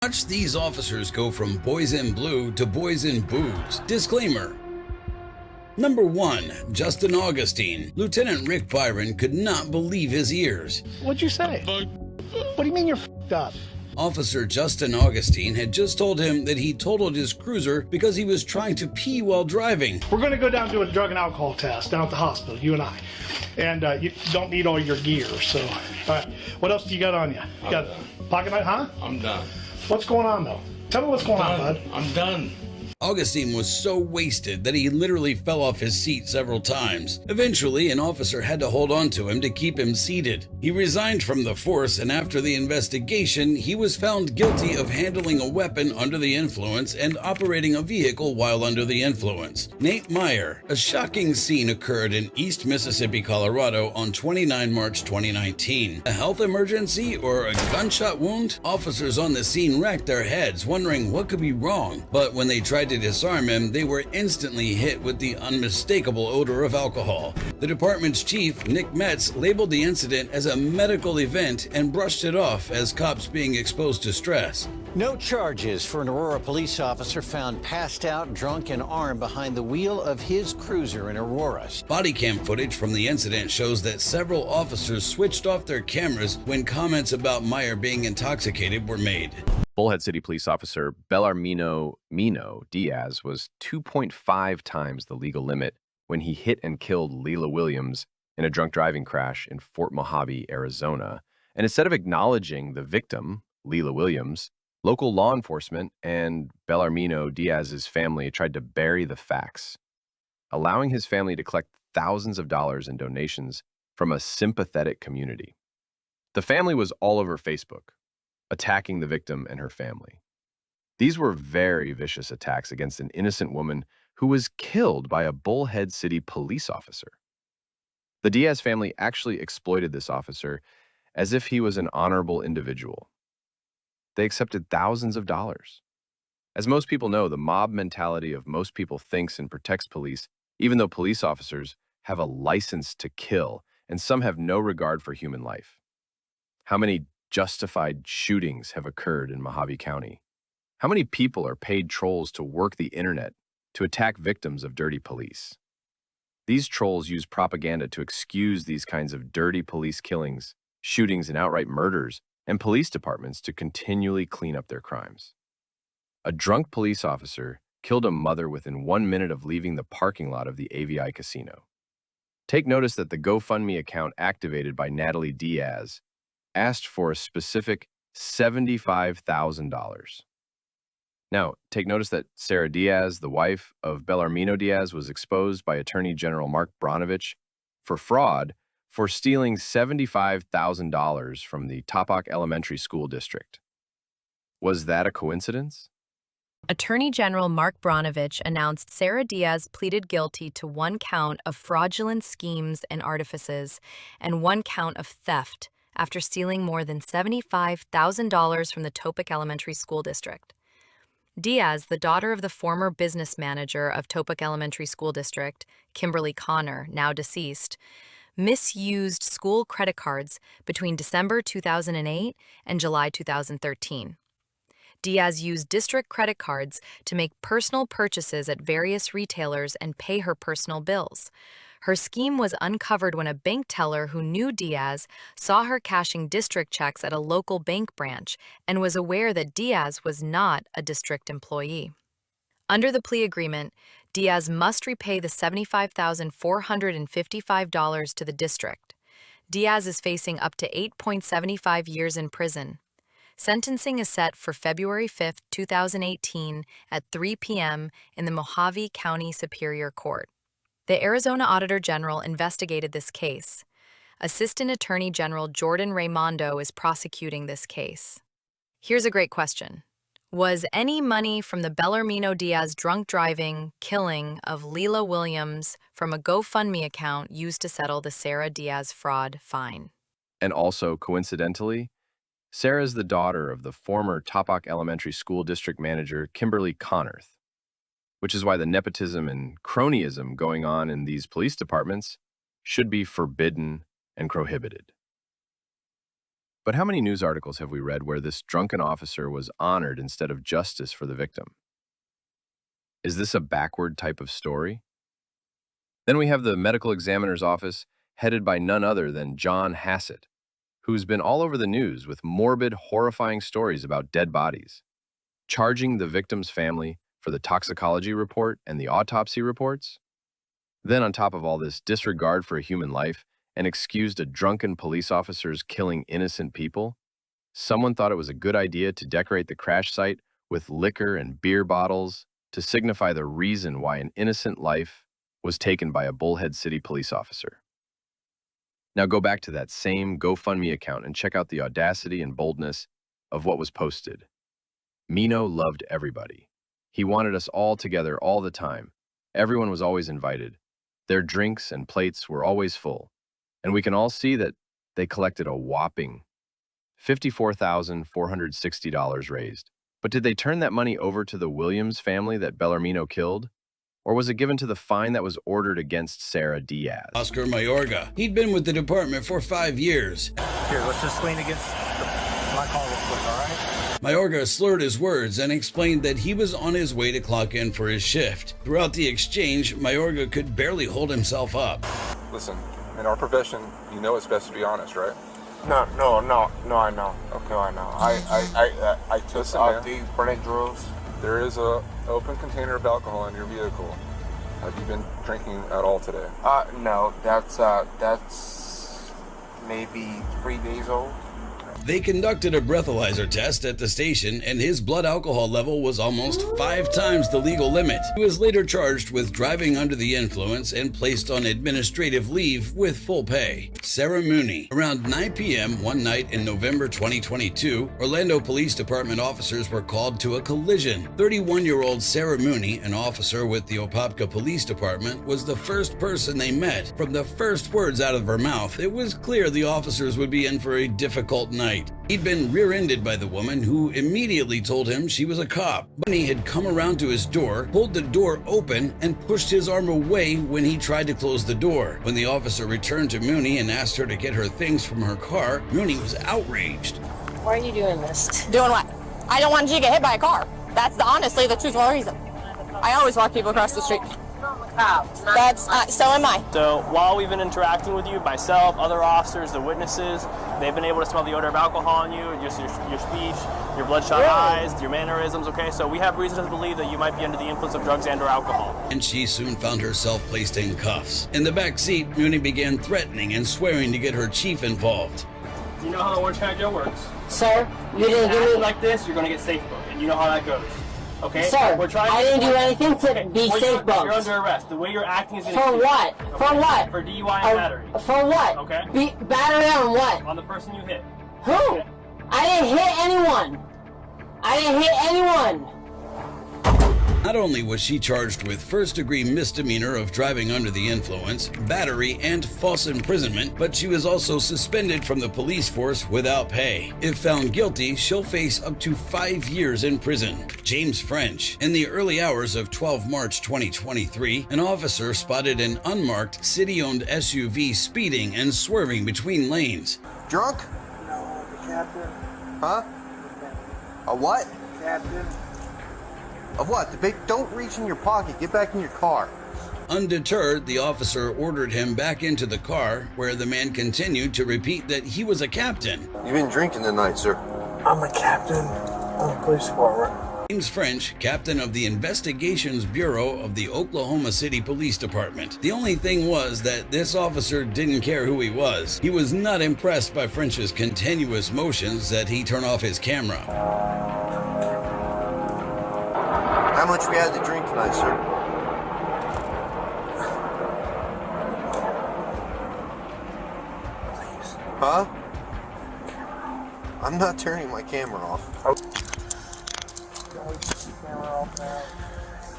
Watch these officers go from boys in blue to boys in booze. Disclaimer. Number 1. Justin Augustine. Lieutenant Rick Byron could not believe his ears. What'd you say? What do you mean you're f***ed up? Officer Justin Augustine had just told him that he totaled his cruiser because he was trying to pee while driving. We're going to go down to a drug and alcohol test down at the hospital, you and I. And you don't need all your gear, so. All right, what else do you got on you? You got pocket knife, huh? I'm done. What's going on, though? Tell me what's going on, bud. I'm done. Augustine was so wasted that he literally fell off his seat several times. Eventually, an officer had to hold on to him to keep him seated. He resigned from the force, and after the investigation, he was found guilty of handling a weapon under the influence and operating a vehicle while under the influence. Nate Meyer. A shocking scene occurred in East Mississippi, Colorado on 29 March 2019. A health emergency or a gunshot wound? Officers on the scene racked their heads, wondering what could be wrong. But when they tried to disarm him, they were instantly hit with the unmistakable odor of alcohol. The department's chief, Nick Metz, labeled the incident as a medical event and brushed it off as cops being exposed to stress. No charges for an Aurora police officer found passed out, drunk, and armed behind the wheel of his cruiser in Aurora. Body cam footage from the incident shows that several officers switched off their cameras when comments about Meyer being intoxicated were made. Bullhead City police officer Belarmino Mino Diaz was 2.5 times the legal limit when he hit and killed Lela Williams in a drunk driving crash in Fort Mojave, Arizona. And instead of acknowledging the victim, Lela Williams, local law enforcement and Belarmino Diaz's family tried to bury the facts, allowing his family to collect thousands of dollars in donations from a sympathetic community. The family was all over Facebook, attacking the victim and her family. These were very vicious attacks against an innocent woman who was killed by a Bullhead City police officer. The Diaz family actually exploited this officer as if he was an honorable individual. They accepted thousands of dollars. As most people know, the mob mentality of most people thinks and protects police, even though police officers have a license to kill, and some have no regard for human life. How many justified shootings have occurred in Mojave County? How many people are paid trolls to work the internet to attack victims of dirty police? These trolls use propaganda to excuse these kinds of dirty police killings, shootings, and outright murders, and police departments to continually clean up their crimes. A drunk police officer killed a mother within 1 minute of leaving the parking lot of the Avi Casino. Take notice that the GoFundMe account activated by Natalie Diaz asked for a specific $75,000. Now, take notice that Sarah Diaz, the wife of Belarmino Diaz, was exposed by Attorney General Mark Bronovich for fraud for stealing $75,000 from the Topok Elementary School District. Was that a coincidence? Attorney General Mark Bronovich announced Sarah Diaz pleaded guilty to 1 count of fraudulent schemes and artifices and 1 count of theft after stealing more than $75,000 from the Topok Elementary School District. Diaz, the daughter of the former business manager of Topok Elementary School District, Kimberly Connor, now deceased, misused school credit cards between December 2008 and July 2013. Diaz used district credit cards to make personal purchases at various retailers and pay her personal bills. Her scheme was uncovered when a bank teller who knew Diaz saw her cashing district checks at a local bank branch and was aware that Diaz was not a district employee. Under the plea agreement, Diaz must repay the $75,455 to the district. Diaz is facing up to 8.75 years in prison. Sentencing is set for February 5, 2018 at 3 p.m. in the Mojave County Superior Court. The Arizona Auditor General investigated this case. Assistant Attorney General Jordan Raimondo is prosecuting this case. Here's a great question. Was any money from the Belarmino Diaz drunk driving killing of Lela Williams from a GoFundMe account used to settle the Sarah Diaz fraud fine? And also, coincidentally, Sarah is the daughter of the former Topok Elementary School District manager Kimberly Connor, which is why the nepotism and cronyism going on in these police departments should be forbidden and prohibited. But how many news articles have we read where this drunken officer was honored instead of justice for the victim? Is this a backward type of story? Then we have the medical examiner's office, headed by none other than John Hassett, who's been all over the news with morbid, horrifying stories about dead bodies, charging the victim's family for the toxicology report and the autopsy reports. Then on top of all this disregard for a human life and excused a drunken police officer's killing innocent people, someone thought it was a good idea to decorate the crash site with liquor and beer bottles to signify the reason why an innocent life was taken by a Bullhead City police officer. Now go back to that same GoFundMe account and check out the audacity and boldness of what was posted. Mino loved everybody. He wanted us all together all the time. Everyone was always invited. Their drinks and plates were always full. And we can all see that they collected a whopping $54,460 raised. But did they turn that money over to the Williams family that Belarmino killed? Or was it given to the fine that was ordered against Sarah Diaz? Oscar Mayorga. He'd been with the department for 5 years. Here, let's just lean against my car real quick, all right? Mayorga slurred his words and explained that he was on his way to clock in for his shift. Throughout the exchange, Mayorga could barely hold himself up. Listen, in our profession, you know it's best to be honest, right? No, I know. Okay. No, I know. I took Listen, out man. these burning drills. There is a open container of alcohol in your vehicle. Have you been drinking at all today? No, that's maybe 3 days old. They conducted a breathalyzer test at the station, and his blood alcohol level was almost 5 times the legal limit. He was later charged with driving under the influence and placed on administrative leave with full pay. Sarah Mooney. Around 9 p.m. one night in November 2022, Orlando Police Department officers were called to a collision. 31-year-old Sarah Mooney, an officer with the Opopka Police Department, was the first person they met. From the first words out of her mouth, it was clear the officers would be in for a difficult night. He'd been rear-ended by the woman, who immediately told him she was a cop. Mooney had come around to his door, pulled the door open, and pushed his arm away when he tried to close the door. When the officer returned to Mooney and asked her to get her things from her car, Mooney was outraged. Why are you doing this? Doing what? I don't want you to get hit by a car. That's honestly the truthful reason. I always walk people across the street. That's so am I. So while we've been interacting with you, myself, other officers, the witnesses, they've been able to smell the odor of alcohol on you, just your speech, your bloodshot eyes, your mannerisms, okay? So we have reason to believe that you might be under the influence of drugs and or alcohol. And she soon found herself placed in cuffs. In the back seat, Mooney began threatening and swearing to get her chief involved. You know how the orange tag works. Sir, you didn't give me... like this, you're going to get safe book, and you know how that goes. Okay? Sir, I didn't do anything to be safe booked. You're under arrest. The way you're acting is going to... For what? Okay? For what? For DUI and battery. For what? Okay? Battery on what? On the person you hit. Who? Okay. I didn't hit anyone. Not only was she charged with first-degree misdemeanor of driving under the influence, battery, and false imprisonment, but she was also suspended from the police force without pay. If found guilty, she'll face up to 5 years in prison. James French. In the early hours of 12 March 2023, an officer spotted an unmarked city-owned SUV speeding and swerving between lanes. Drunk? No, the captain. Huh? A what? Captain. Of what? Don't reach in your pocket. Get back in your car. Undeterred, the officer ordered him back into the car, where the man continued to repeat that he was a captain. You've been drinking tonight, sir. I'm a captain on the police department. James French, captain of the Investigations Bureau of the Oklahoma City Police Department. The only thing was that this officer didn't care who he was. He was not impressed by French's continuous motions that he turn off his camera. How much we had to drink tonight, sir? Please. Huh? I'm not turning my camera off.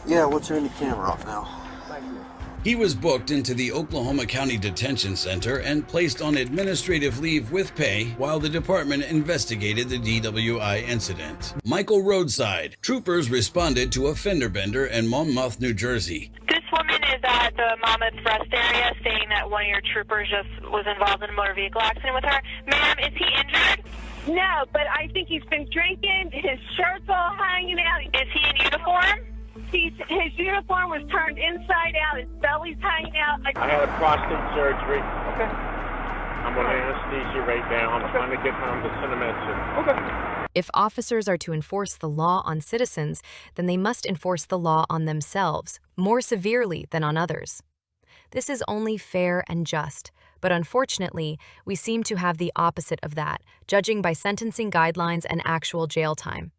Yeah, we'll turn the camera off now. Thank you. He was booked into the Oklahoma County Detention Center and placed on administrative leave with pay while the department investigated the DWI incident. Michael Roadside. Troopers responded to a fender bender in Monmouth, New Jersey. This woman is at the Monmouth Rest area saying that one of your troopers just was involved in a motor vehicle accident with her. Ma'am, is he injured? No, but I think he's been drinking. His shirt's all hanging out. Is he in uniform? His uniform was turned inside out. His belly's hanging out. I had a prostate surgery. Okay. I'm on anesthesia right now. I'm trying to get home to cinemedicine. Okay. If officers are to enforce the law on citizens, then they must enforce the law on themselves, more severely than on others. This is only fair and just, but unfortunately, we seem to have the opposite of that, judging by sentencing guidelines and actual jail time.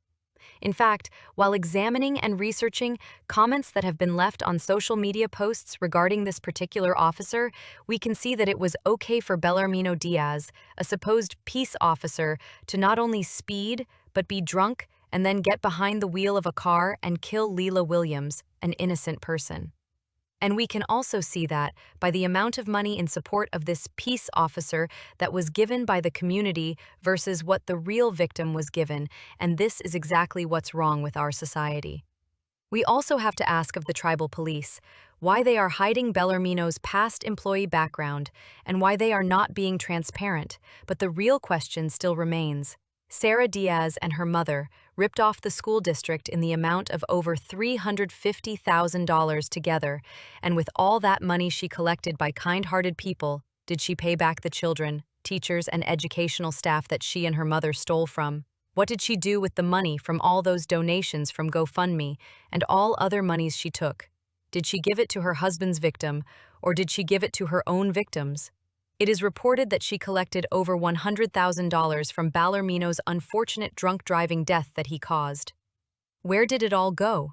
In fact, while examining and researching comments that have been left on social media posts regarding this particular officer, we can see that it was okay for Belarmino Diaz, a supposed peace officer, to not only speed, but be drunk and then get behind the wheel of a car and kill Lela Williams, an innocent person. And we can also see that by the amount of money in support of this peace officer that was given by the community versus what the real victim was given, and this is exactly what's wrong with our society. We also have to ask of the tribal police why they are hiding Belarmino's past employee background and why they are not being transparent, but the real question still remains. Sarah Diaz and her mother ripped off the school district in the amount of over $350,000 together, and with all that money she collected by kind-hearted people, did she pay back the children, teachers, and educational staff that she and her mother stole from? What did she do with the money from all those donations from GoFundMe and all other monies she took? Did she give it to her husband's victim, or did she give it to her own victims? It is reported that she collected over $100,000 from Belarmino's unfortunate drunk driving death that he caused. Where did it all go?